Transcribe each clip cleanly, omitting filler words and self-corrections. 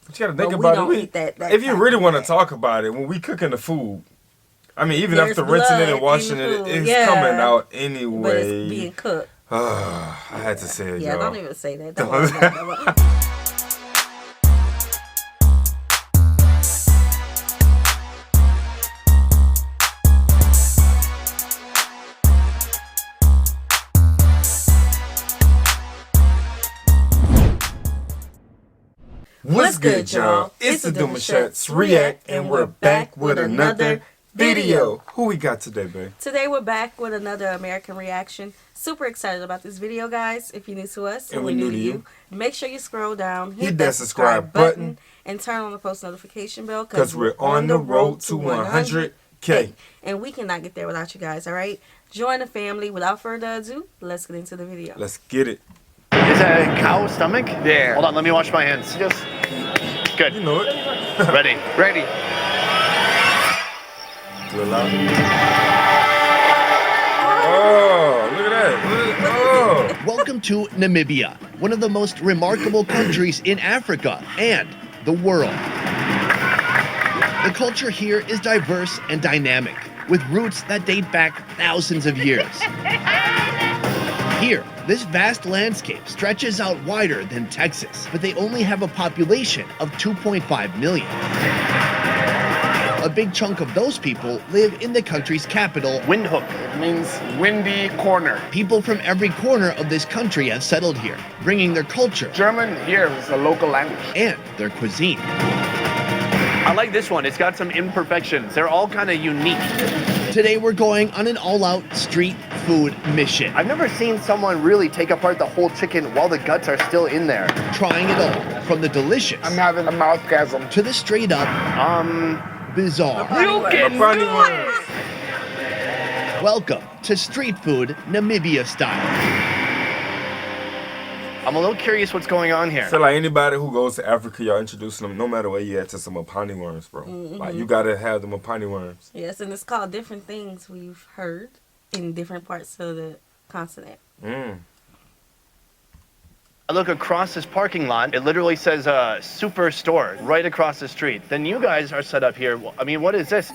But you gotta think But we about don't it. eat that If you type really of want to that. talk about it, when we cooking the food, I mean, even There's after rinsing it blood and washing in the it, food, it's yeah. coming out But anyway. it's being cooked. I had to say it, Yeah, y'all. don't even say that. Don't worry about that. What's good, y'all? It's the Demouchets React, and we're back with another video. Who we got today, babe? Today we're back with another American reaction. Super excited about this video, guys. If you're new to us And we're new to you, make sure you scroll down, hit that subscribe button, and turn on the post notification bell because we're on the road to 100K. And we cannot get there without you guys, all right? Join the family. Without further ado, let's get into the video. Let's get it. Is that a cow stomach? Yeah. Hold on, let me wash my hands. Just Good. You know it. Ready. ready. Do it loud. Oh, look at that. Oh. Welcome to Namibia, one of the most remarkable countries in Africa and the world. The culture here is diverse and dynamic, with roots that date back thousands of years. Here, this vast landscape stretches out wider than Texas, but they only have a population of 2.5 million. A big chunk of those people live in the country's capital, Windhoek. It means windy corner. People from every corner of this country have settled here, bringing their culture German here is a local language. and their cuisine. I like this one. It's got some imperfections. They're all kind of unique. Today we're going on an all-out street food mission, I've never seen someone really take apart the whole chicken while the guts are still in there. trying it all, from the delicious I'm having a mouthgasm. to the straight up bizarre. You can Funny do one. it! Welcome to Street Food Namibia style. I'm a little curious what's going on here. So like anybody who goes to Africa, y'all introducing them, no matter where you at, to some mapani worms, bro. Like you gotta have the mapani worms. Yes, and it's called different things we've heard in different parts of the continent. I look across this parking lot. It literally says Superstore right across the street. Then you guys are set up here. I mean, what is this?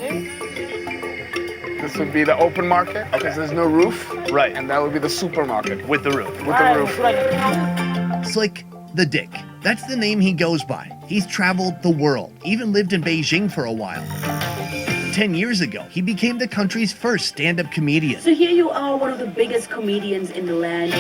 This would be the open market because there's no roof. Right. And that would be the supermarket With the roof. with the roof. Slick the Dick. That's the name he goes by. He's traveled the world, even lived in Beijing for a while. 10 years ago, he became the country's first stand-up comedian. So here you are, one of the biggest comedians in the land.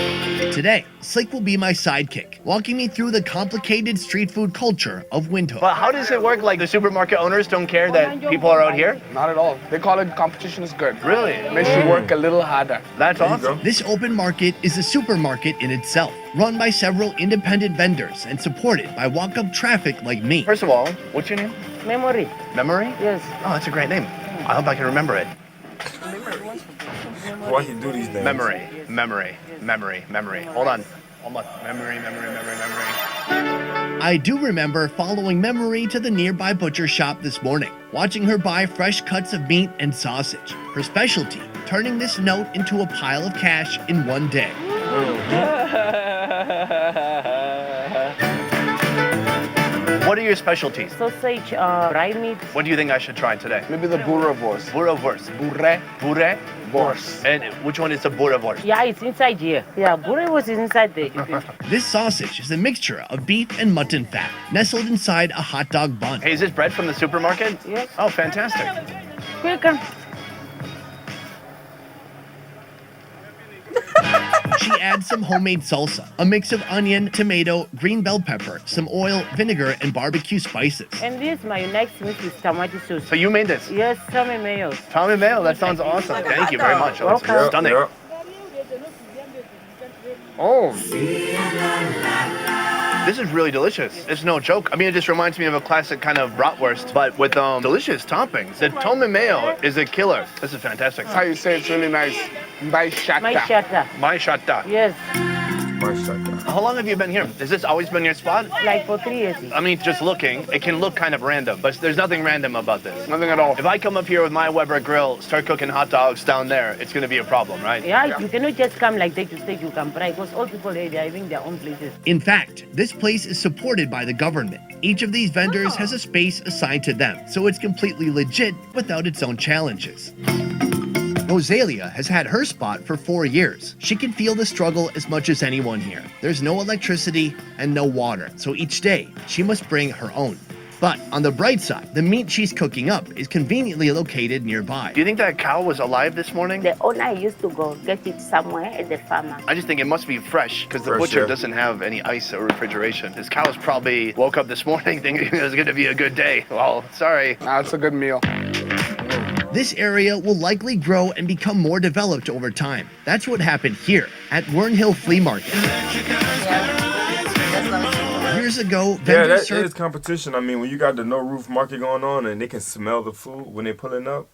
Today, Slick will be my sidekick, walking me through the complicated street food culture of Windhoek. But how does it work? Like the supermarket owners don't care that people are out here? Not at all. They call it competition is good. Really? It makes you work a little harder. That's There you awesome. go. This open market is a supermarket in itself, run by several independent vendors and supported by walk-up traffic like me. First of all, what's your name? Memory. Memory? Yes. Oh, that's a great name. I hope I can remember it. Why you do these things? Memory. Hold on. Almost. Memory. I do remember following Memory to the nearby butcher shop this morning, watching her buy fresh cuts of meat and sausage. Her specialty, turning this note into a pile of cash in one day. What are your specialties? Sausage, dry meat. What do you think I should try today? Maybe the boerewors. Boerewors. Boerewors. Boerewors. And which one is the boerewors? Yeah, it's inside here. Yeah, burro was inside there. This sausage is a mixture of beef and mutton fat, nestled inside a hot dog bun. Hey, is this bread from the supermarket? Yes. Oh, fantastic. Welcome. She adds some homemade salsa, a mix of onion, tomato, green bell pepper, some oil, vinegar, and barbecue spices. And this mayonnaise mixed with tomato sauce. So you made this? Yes, Tommy mayo. Tommy Mayo, that sounds awesome. Thank you very much. That was Welcome. stunning. Yep. Oh, This is really delicious. It's no joke. I mean, it just reminds me of a classic kind of bratwurst, but with delicious toppings. The Tommy Mayo is a killer. This is fantastic. that's how you say it's really nice. Baishata. My shatter. My shata. Yes. Mashaka. How long have you been here? Has this always been your spot? Like for 3 years. I mean, just looking, it can look kind of random, but there's nothing random about this. Nothing at all. If I come up here with my Weber grill, start cooking hot dogs down there, it's going to be a problem, right? Yeah, you cannot just come like that to say you can try because all people here, they are having their own places. In fact, this place is supported by the government. Each of these vendors has a space assigned to them, so it's completely legit without its own challenges. Rosalia has had her spot for 4 years. She can feel the struggle as much as anyone here. There's no electricity and no water, so each day she must bring her own. But on the bright side, the meat she's cooking up is conveniently located nearby. Do you think that cow was alive this morning? The owner used to go get it somewhere at the farmer. I just think it must be fresh because the Fresh, butcher yeah. doesn't have any ice or refrigeration. This cow's probably woke up this morning thinking it was going to be a good day. Well, sorry. Nah, it's a good meal. This area will likely grow and become more developed over time. That's what happened here at Windhoek Flea Market. Years ago, Yeah, vendors that served is competition. I mean, when you got the no roof market going on and they can smell the food when they're pulling up.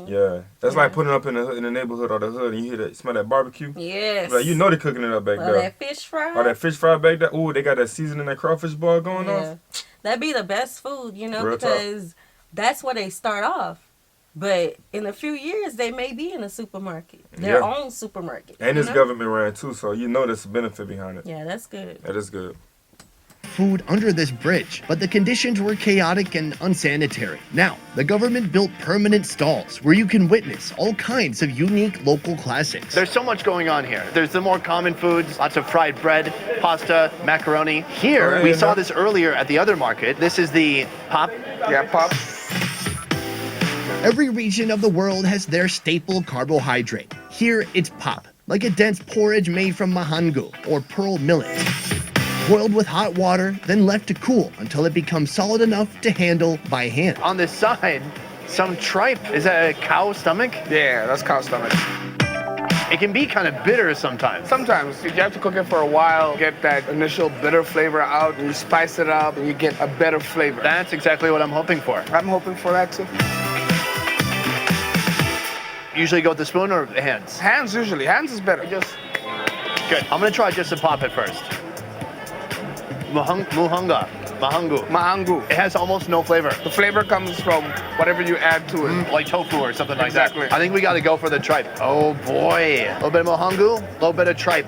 Yeah, that's like putting up in the neighborhood or the hood and you hear that, smell that barbecue. Yes. Like, you know they're cooking it up back Or there. that fish fry. Or that fish fry back there. Ooh, they got that seasoning, that crawfish boil going Yeah. on. That'd be the best food, you know, Real talk. because that's where they start off. But in a few years, they may be in a supermarket, their Yeah. own supermarket. And you it's know? government ran too, so you know there's a benefit behind it. Yeah, that's good. That is good. food under this bridge, but the conditions were chaotic and unsanitary. Now, the government built permanent stalls where you can witness all kinds of unique local classics. There's so much going on here. There's the more common foods, lots of fried bread, pasta, macaroni. Here, Oh, we yeah, saw no. this earlier at the other market. This is the pop. Yeah, pop. Every region of the world has their staple carbohydrate. Here, it's pap, like a dense porridge made from mahangu, or pearl millet. Boiled with hot water, then left to cool until it becomes solid enough to handle by hand. On this side, some tripe. Is that a cow stomach? Yeah, that's cow stomach. It can be kind of bitter sometimes. Sometimes you have to cook it for a while, get that initial bitter flavor out, and you spice it up, and you get a better flavor. That's exactly what I'm hoping for. I'm hoping for that too. Usually go with the spoon or the hands? Hands usually. Hands is better. Just Good. I'm gonna try just to pop it first. Mahangu. mahangu. It has almost no flavor. The flavor comes from whatever you add to it. Like tofu or something like Exactly. that. I think we gotta go for the tripe. Oh boy. A little bit of mahangu, a little bit of tripe.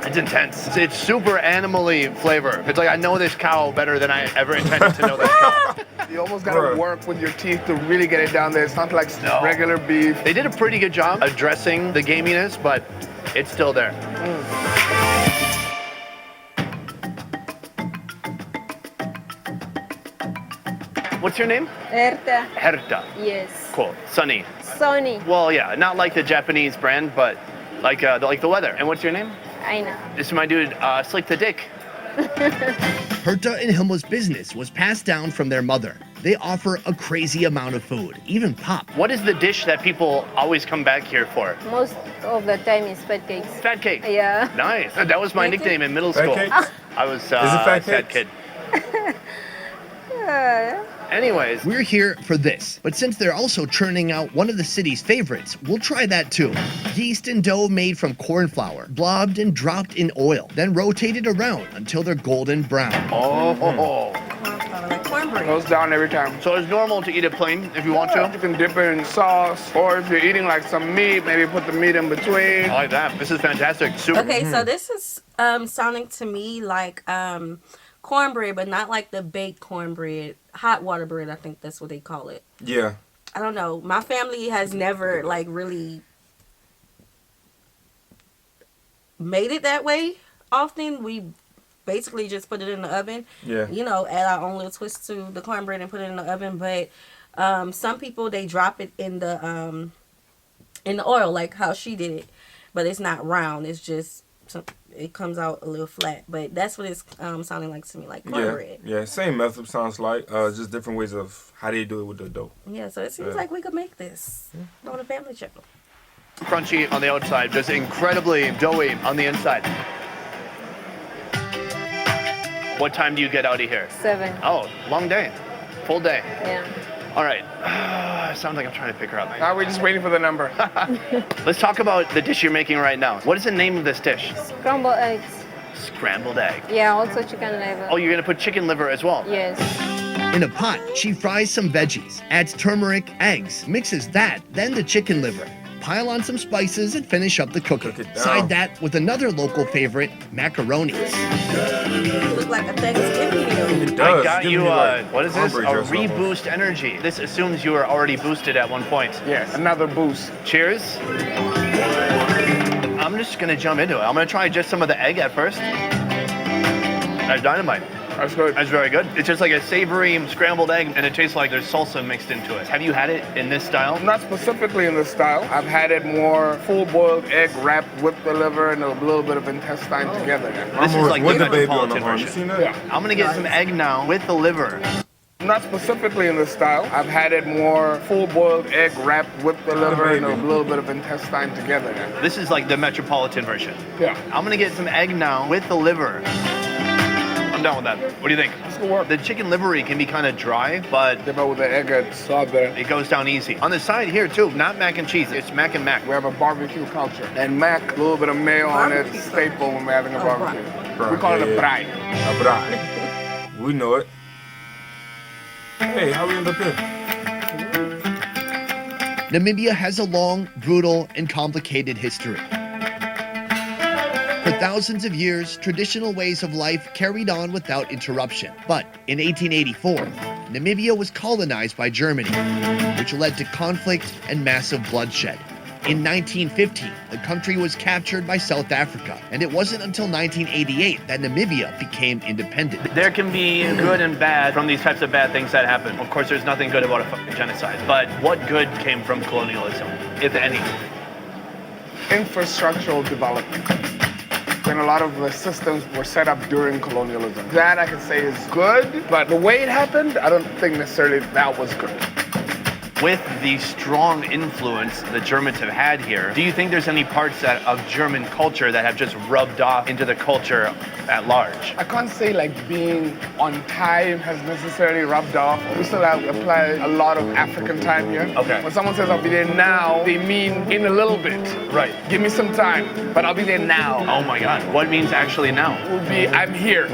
It's intense. It's super animally flavor. It's like I know this cow better than I ever intended to know this cow. You almost gotta Bruh. work with your teeth to really get it down there. It's not like No. regular beef. They did a pretty good job addressing the gaminess, but it's still there. What's your name? Erta, Herta. yes. Cool. Sunny. Sonny, Well, yeah, not like the Japanese brand, but like the weather. And what's your name? Aina. This is my dude, Slick the Dick. Herta and Hilma's business was passed down from their mother. They offer a crazy amount of food, even pop. What is the dish that people always come back here for? Most of the time is pancakes. Fat cake. Yeah. Nice. That was my nickname in middle Fat school. cakes? I was fat fat cakes? kid. Anyways, We're here for this, but since they're also churning out one of the city's favorites, we'll try that too. Yeast and dough made from corn flour, blobbed and dropped in oil, then rotated around until they're golden brown. Like cornbread. Goes down every time. so it's normal to eat it plain if you want You to. can dip it in sauce, or if you're eating like some meat, maybe put the meat in between. I like that. This is fantastic. Super. Okay, so this is sounding to me like cornbread, but not like the baked cornbread. Hot water bread, I think that's what they call it. Yeah. I don't know. My family has never like really made it that way often. We basically just put it in the oven. Yeah. You know, add our own little twist to the cornbread and put it in the oven. But some people, they drop it in the oil, like how she did it. But it's not round. It's just it comes out a little flat. But that's what it's sounding like to me, like cornbread. Yeah. Same method sounds like. Just different ways of how they do it with the dough. Yeah, so it seems like we could make this on a family show. Crunchy on the outside, just incredibly doughy on the inside. What time do you get out of here? 7. Oh, long day. Full day. Yeah. All right. Sounds like I'm trying to pick her up. Now we're just waiting for the number. Let's talk about the dish you're making right now. What is the name of this dish? Scrambled eggs. Scrambled egg. Yeah, also chicken liver. Oh, you're gonna put chicken liver as well? Yes. In a pot, she fries some veggies, adds turmeric, eggs, mixes that, then the chicken liver. Pile on some spices and finish up the cooking. Cook it down. Side that with another local favorite, macaroni. It looks like a Thanksgiving meal. It does. I got Give you, me, like, what is this? A cornbread dressing almost. reboost energy. This assumes you were already boosted at one point. Yes, another boost. Cheers. I'm just gonna jump into it. I'm gonna try just some of the egg at first. That's dynamite. That's good. That's very good. It's just like a savory scrambled egg, and it tastes like there's salsa mixed into it. Have you had it in this style? Not specifically in this style. I've had it more full-boiled egg wrapped with the liver and a little bit of intestine together. This is like with the the baby on the Metropolitan arm. You version. seen that? Yeah. I'm gonna get some egg now with the liver. Not specifically in this style. I've had it more full-boiled egg wrapped with the liver and a baby. little bit of intestine together. This is like the Metropolitan version. Yeah. I'm gonna get some egg now with the liver. I'm down with that. What do you think? This will work. The chicken livery can be kind of dry, but Yeah, but with the egg, it's a lot better. it goes down easy. On the side here too, not mac and cheese, it's mac and mac. We have a barbecue culture. And mac, a little bit of mayo on it, Barbecue staple when we're having a barbecue. Right. We call it a Yeah, braai. A braai. We know it. Hey, how we end up here? Namibia has a long, brutal, and complicated history. For thousands of years, traditional ways of life carried on without interruption. But in 1884, Namibia was colonized by Germany, which led to conflict and massive bloodshed. In 1915, the country was captured by South Africa, and it wasn't until 1988 that Namibia became independent. There can be good and bad from these types of bad things that happen. Of course, there's nothing good about a fucking genocide. But what good came from colonialism, if any? Infrastructural development. And a lot of the systems were set up during colonialism. That I can say is good, but the way it happened, I don't think necessarily that was good. With the strong influence the Germans have had here, do you think there's any parts of German culture that have just rubbed off into the culture at large? I can't say like being on time has necessarily rubbed off. We still have apply a lot of African time here. Okay. When someone says I'll be there now, they mean in a little bit. Right. Give me some time, but I'll be there now. Oh my God. What means actually now? Will be I'm here.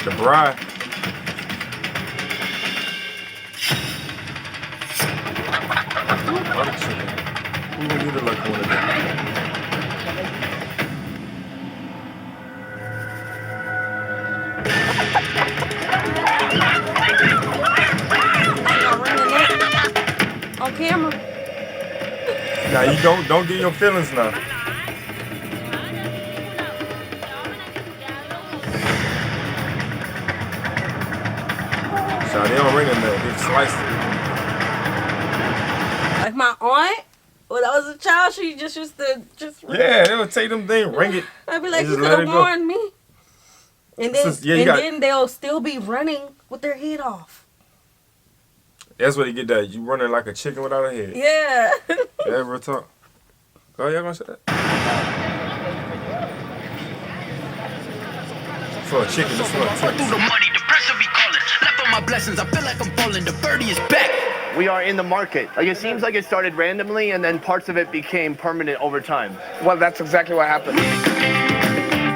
The braai. Butter chicken. Who would need it like one of them? Y'all running it on camera. Now you don't get your feelings now. So they don't ring in there. They slice it. Like my aunt, when I was a child, she just used to just. Yeah, they would take them thing, ring it. I'd be like, They you just could let have it go. warned me. And then, This is- yeah, you got- then they'll still be running with their head off. That's where you get that. You running like a chicken without a head. Yeah. Yeah, real talk. Oh, y'all gonna say that? For a chicken, this one. Through the money, the pressure be calling. Left on my blessings, I feel like I'm falling. The birdie is back. We are in the market. Like it seems like it started randomly and then parts of it became permanent over time. Well, that's exactly what happened.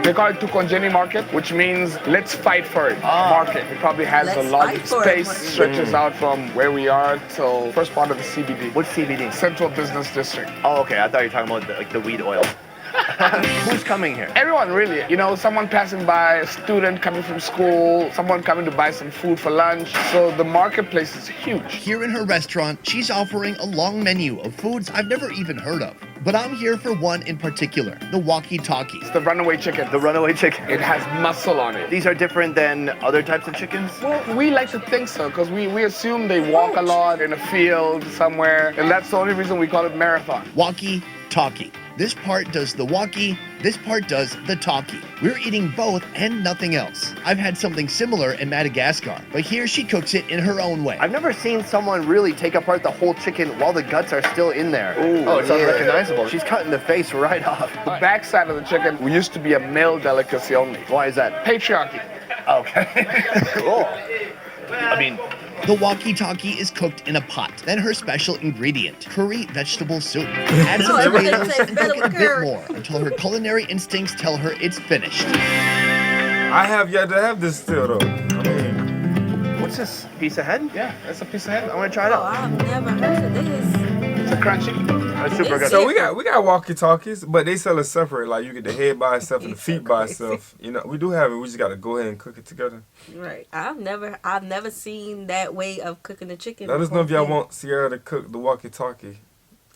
They call it Tukonjeni market, which means let's fight for it market. It probably has Let's the largest fight for it space, market. stretches out from where we are till first part of the CBD. What's CBD? Central Business District. Oh, okay. I thought you were talking about the weed oil. Who's coming here? Everyone really, you know, someone passing by, a student coming from school, someone coming to buy some food for lunch. So the marketplace is huge. Here in her restaurant, she's offering a long menu of foods I've never even heard of. But I'm here for one in particular, the walkie-talkie. It's the runaway chicken. The runaway chicken. It has muscle on it. These are different than other types of chickens? Well, we like to think so because we assume they walk a lot in a field somewhere, and that's the only reason we call it marathon. Walkie-talkie. This part does the walkie, This part does the talkie. We're eating both and nothing else. I've had something similar in Madagascar, but here she cooks it in her own way. I've never seen someone really take apart the whole chicken while the guts are still in there. Ooh, it's unrecognizable. She's cutting the face right off. The backside of the chicken used to be a male delicacy only. Why is that? Patriarchy. Okay. Cool. I mean, The walkie-talkie is cooked in a pot. Then her special ingredient, curry vegetable soup. Add some everything tomatoes tastes and better cook a with bit curry. more until her culinary instincts tell her it's finished. I have yet to have this still though. I mean, what's this? Piece of head? Yeah, that's a piece of head. I'm gonna try it Oh, out. I've never heard of this. It's a crunchy. That's super good. so we got walkie talkies, but they sell it separate. Like you get the head by itself and the feet by itself. You know, we do have it. We just gotta go ahead and cook it together. Right. I've never seen that way of cooking the chicken. Let us know if y'all before. want Sierra to cook the walkie talkie.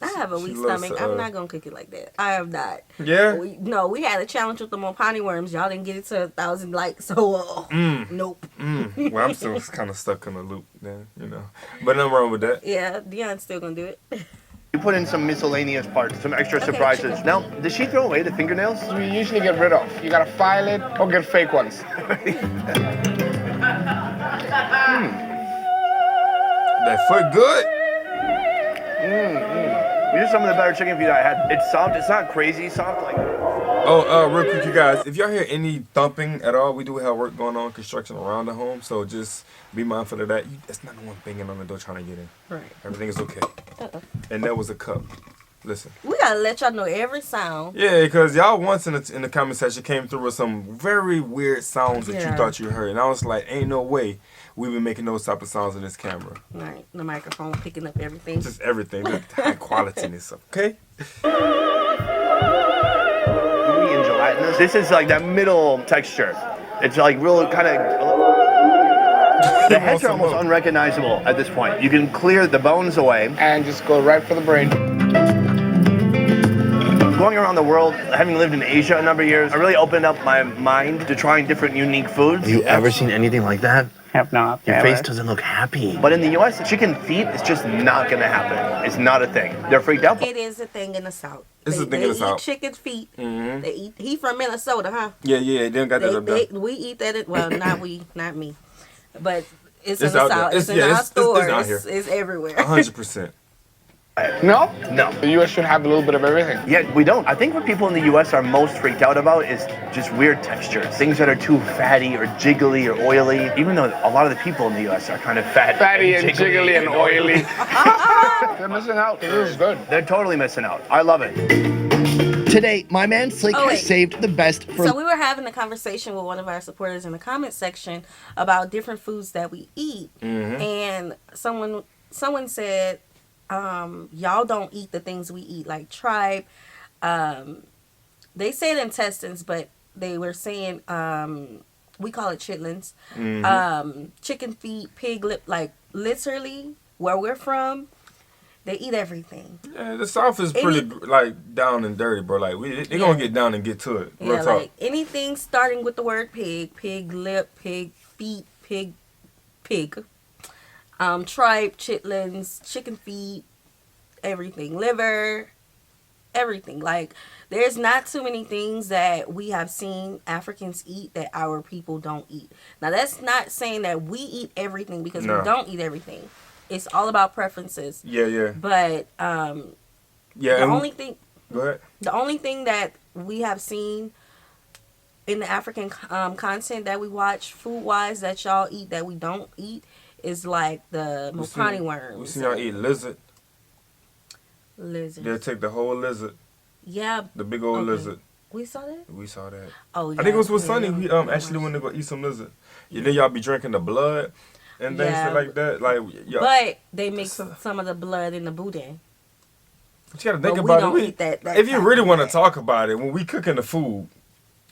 I have a She weak loves, stomach. I'm not gonna cook it like that. I have not. Yeah. We had a challenge with the Mopani worms. Y'all didn't get it to 1,000 likes, so nope. Well, I'm still kind of stuck in the loop then, you know. But nothing wrong with that. Yeah, Dion's still gonna do it. You put in some miscellaneous parts, some extra Okay, surprises. chicken. Now, does she throw away the fingernails? You usually get rid of. You gotta file it or get fake ones. That foot good. These are some of the better chicken feet I had. It's soft. It's not crazy soft. Like Oh, real quick, you guys. If y'all hear any thumping at all, we do have work going on, construction around the home. So just be mindful of that. It's not the one banging on the door trying to get in. Right. Everything is okay. And that was a cup. Listen. We gotta let y'all know every sound. Yeah, because y'all once in the comment section came through with some very weird sounds that you Yeah. thought you heard. And I was like, ain't no way we've been making those type of sounds in this camera. Right. The microphone picking up everything. Just everything. The high quality and stuff. Okay? gooey and gelatinous. This is like that middle texture. It's like real kind of. The heads are almost unrecognizable at this point. You can clear the bones away. And just go right for the brain. Going around the world, having lived in Asia a number of years, I really opened up my mind to trying different unique foods. Have you ever seen anything like that? Have not. Your ever. face doesn't look happy. But in the US, chicken feet is just not gonna happen. It's not a thing. They're freaked out. It is a thing in the South. It's a thing in the South. They eat chicken feet. Mm-hmm. They eat. He from Minnesota, huh? Yeah, they don't got that up there. We eat that. Well, not me, but it's It's in the out there. South. It's in Yeah, our it's stores. out here. It's everywhere. 100%. No? No. The U.S. should have a little bit of everything. Yeah, we don't. I think what people in the US are most freaked out about is just weird textures. Things that are too fatty or jiggly or oily. Even though a lot of the people in the US are kind of Fatty and jiggly and oily. They're missing out. It is good. They're totally missing out. I love it. Today, my man Slick Oh, has wait. saved the best for So we were having a conversation with one of our supporters in the comment section about different foods that we eat, and someone said, y'all don't eat the things we eat, like tripe. They said intestines, but they were saying we call it chitlins. Chicken feet, pig lip, like literally where we're from, they eat everything. Yeah, the South is pretty like down and dirty, bro. Like they gonna get down and get to it. Real Yeah, talk. like anything starting with the word pig, pig lip, pig feet, pig. Tripe, chitlins, chicken feet, everything, liver, everything. Like, there's not too many things that we have seen Africans eat that our people don't eat. Now, that's not saying that we eat everything, because No. we don't eat everything. It's all about preferences. Yeah. But Yeah. the and- only thing Go ahead. the only thing that we have seen in the African content that we watch food-wise that y'all eat that we don't eat is like the Mopani worms. We seen y'all eat lizard. Lizards. They'll take the whole lizard, Yeah, the big old Okay. lizard. we saw that. We saw that. Oh, yeah. I think it was with Yeah, Sonny. yeah. We actually went to go eat some lizard. You know, y'all be drinking the blood and things Yeah. like that. Like, y'all. But they mix some of the blood in the boudin. But you gotta think But we about don't it. eat that If you type really of want to that. talk about it, when we cooking the food,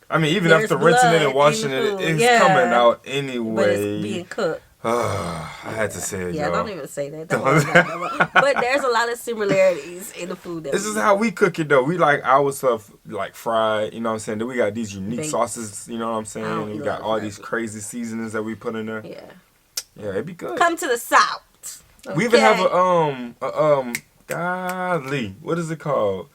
I mean, even There's after rinsing it blood and washing in it, the food, it's yeah. coming out But anyway. it's being cooked. I had to say it, Yeah, y'all. don't even say that. Don't worry about that. But there's a lot of similarities in the food that This we is eat. how we cook it though. We like our stuff like fried, you know what I'm saying? Then we got these unique Baked. sauces, you know what I'm I saying? don't We eat got a lot of all fried these food. crazy seasonings that we put in there. Yeah. Yeah, it'd be good. Come to the South. We even have Okay. a godly, what is it called?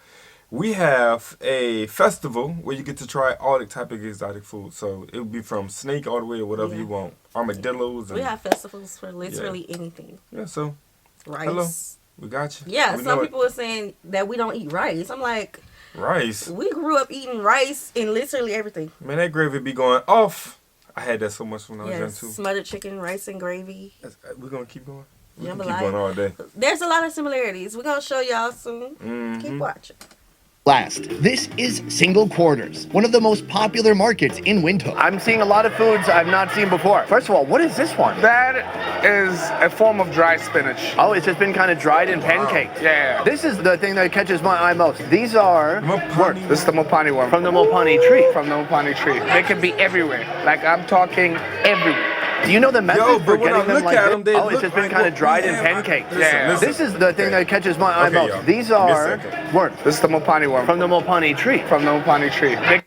we have a festival where you get to try all the type of exotic food. So it would be from snake all the way to whatever you want. Armadillos. And, we have festivals for literally anything. Yeah, so. Rice. Hello. We got you. Yeah, we some people are saying that we don't eat rice. I'm like, rice. We grew up eating rice in literally everything. Man, that gravy be going off. I had that so much when I was young too. Smothered chicken, rice, and gravy. We're going to keep going. We're Keep going all day. There's a lot of similarities. We're going to show y'all soon. Keep watching. Last, this is Single Quarters, one of the most popular markets in Windhoek. I'm seeing a lot of foods I've not seen before. First of all, what is this one? That is a form of dry spinach. Oh, it's just been kind of dried and pancaked. Yeah. This is the thing that catches my eye most. These are worms. This is the Mopani worm. From the Mopani tree. From the Mopani tree. They can be everywhere. Like, I'm talking everywhere. Do you know the method for when getting them like this? Oh, it's just been kind of dried and pancaked. Yeah. This is the thing that catches my eye most. These are worms. This is the Mopani worm. From the Mopani tree. From the Mopani tree. They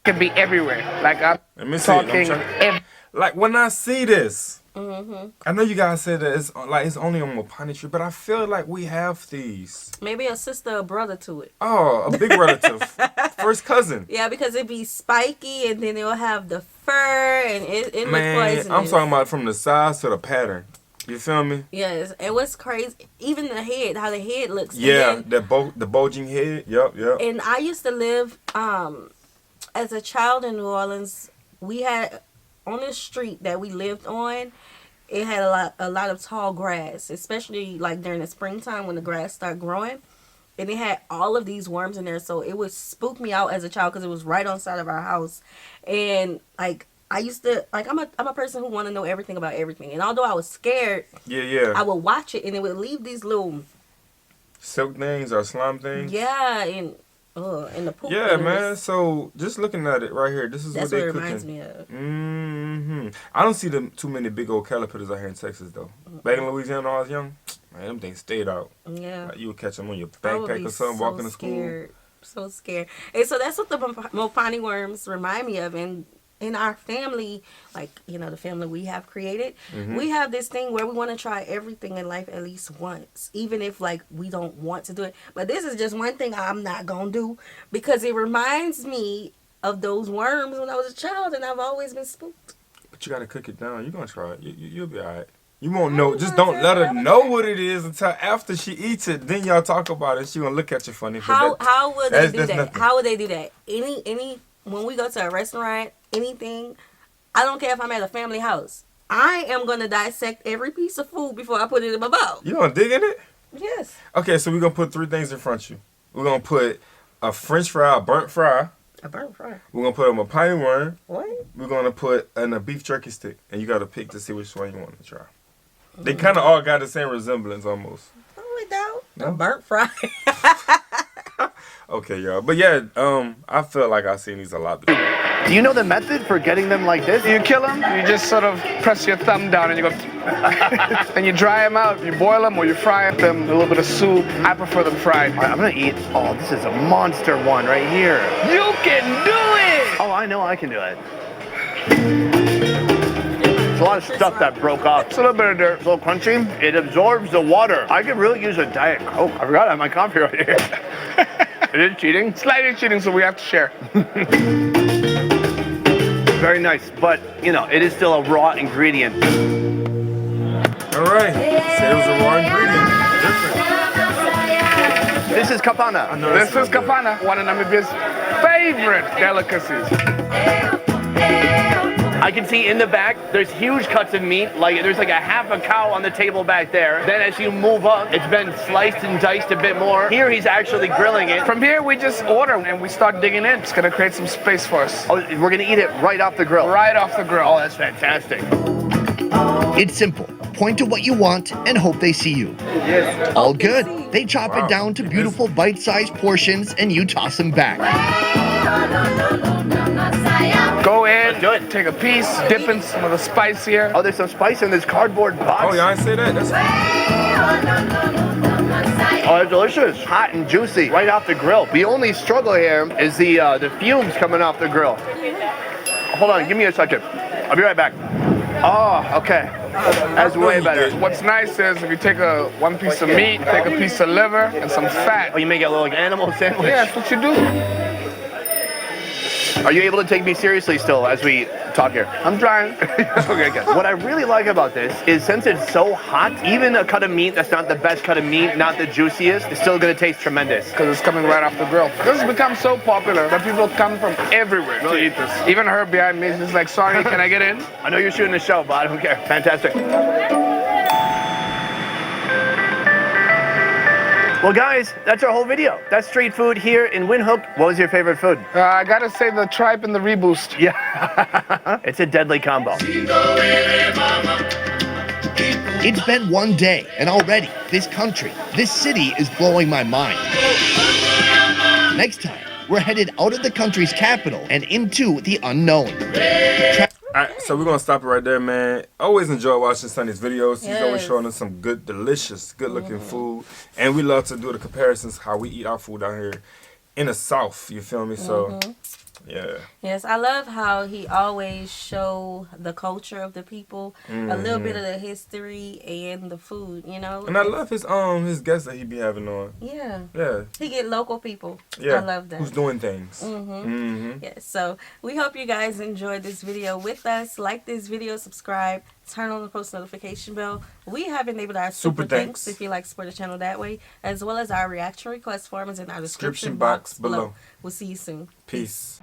can be everywhere. Like, I'm talking everywhere. Like, when I see this, I know you guys said that it's only on Mopani tree, but I feel like we have these. Maybe a sister or brother to it. Oh, a big relative. First cousin. Yeah, because it'd be spiky and then it'll have the fur and it look poisonous. I'm talking about from the size to the pattern. You feel me? Yes, and what's crazy, even the head, how the head looks. Yeah, the bulging head. Yep. And I used to live, as a child in New Orleans. We had on the street that we lived on. It had a lot of tall grass, especially like during the springtime when the grass started growing. And it had all of these worms in there, so it would spook me out as a child because it was right on the side of our house. And like I used to, like I'm a person who want to know everything about everything. And although I was scared, I would watch it and it would leave these little silk things or slime things. Yeah, and the poop. Yeah, man. So just looking at it right here, this is what they cooking. That's what it reminds me me of. I don't see too many big old caterpillars out here in Texas though. Back in Louisiana when I was young, man, them things stayed out. Yeah. Like, you would catch them on your backpack or something, walking to school. So scared. And so that's what the Mopani worms remind me of. And in our family, like, the family we have created, we have this thing where we want to try everything in life at least once, even if like we don't want to do it. But this is just one thing I'm not gonna do because it reminds me of those worms when I was a child, and I've always been spooked. But you gotta cook it down. You're gonna try it. You'll be alright. You won't know. Just don't let her know what it is until after she eats it. Then y'all talk about it. She gonna look at you funny. How would they do that? Nothing. How would they do that? Any when we go to a restaurant, anything, I don't care if I'm at a family house. I am gonna dissect every piece of food before I put it in my mouth. You gonna dig in it? Yes. Okay, so we're gonna put 3 things in front of you. We're gonna put a French fry, a burnt fry. A burnt fry. We're gonna put a Mopani worm. What? We're gonna put in a beef jerky stick, and you gotta pick to see which one you want to try. They kind of all got the same resemblance almost. No, we don't. No? A burnt fry. Okay, y'all. But yeah, I feel like I've seen these a lot. Do you know the method for getting them like this? You kill them, you just sort of press your thumb down and you go, and you dry them out. You boil them or you fry them, a little bit of soup. I prefer them fried. All right, I'm gonna eat. Oh, this is a monster one right here. You can do it! Oh, I know I can do it. There's a lot of stuff that broke off. It's a little bit of dirt. It's a little crunchy. It absorbs the water. I could really use a Diet Coke. I forgot I have my coffee right here. It is cheating? Slightly cheating, so we have to share. Very nice, but, it is still a raw ingredient. All right. Say it was a raw ingredient. Different. This is Kapana. This is Kapana, one of Namibia's favorite delicacies. I can see in the back, there's huge cuts of meat. Like there's like a half a cow on the table back there. Then as you move up, it's been sliced and diced a bit more. Here he's actually grilling it. From here, we just order and we start digging in. It's gonna create some space for us. Oh, we're gonna eat it right off the grill. Right off the grill. Oh, that's fantastic. It's simple. Point to what you want and hope they see you. Yes. All good. They chop it down to beautiful bite-sized portions and you toss them back. Go in, take a piece, dip in some of the spice here. Oh, there's some spice in this cardboard box. Oh, y'all ain't say that? Oh, it's delicious. Hot and juicy, right off the grill. The only struggle here is the fumes coming off the grill. Hold on, give me a second. I'll be right back. Oh, okay. That's way better. What's nice is if you take one piece of meat, take a piece of liver, and some fat. Oh, you make it a little like animal sandwich? Yeah, that's what you do. Are you able to take me seriously still as we talk here? I'm trying. Okay, good. What I really like about this is since it's so hot, even a cut of meat that's not the best cut of meat, not the juiciest, is still gonna taste tremendous. Because it's coming right off the grill. This has become so popular that people come from everywhere to eat this. Even her behind me is just like, sorry, can I get in? I know you're shooting a show, but I don't care. Fantastic. Well, guys, that's our whole video. That's street food here in Windhoek. What was your favorite food? I gotta say the tripe and the reboost. Yeah. It's a deadly combo. It's been one day, and already, this country, this city is blowing my mind. Next time, we're headed out of the country's capital and into the unknown. Alright, so we're gonna stop it right there, man. Always enjoy watching Sonny's videos. He's always showing us some good, delicious, good-looking food, and we love to do the comparisons how we eat our food down here in the South. You feel me? So, yeah. Yes, I love how he always show the culture of the people, a little bit of the history and the food. You know. And I love his guests that he be having on. Yeah. Yeah. He get local people. Yeah. I love that. Who's doing things. Yes, so we hope you guys enjoyed this video with us. Like this video, subscribe, turn on the post notification bell. We have enabled our super thanks if you like to support the channel that way, as well as our reaction request form is in our description box below. We'll see you soon. Peace.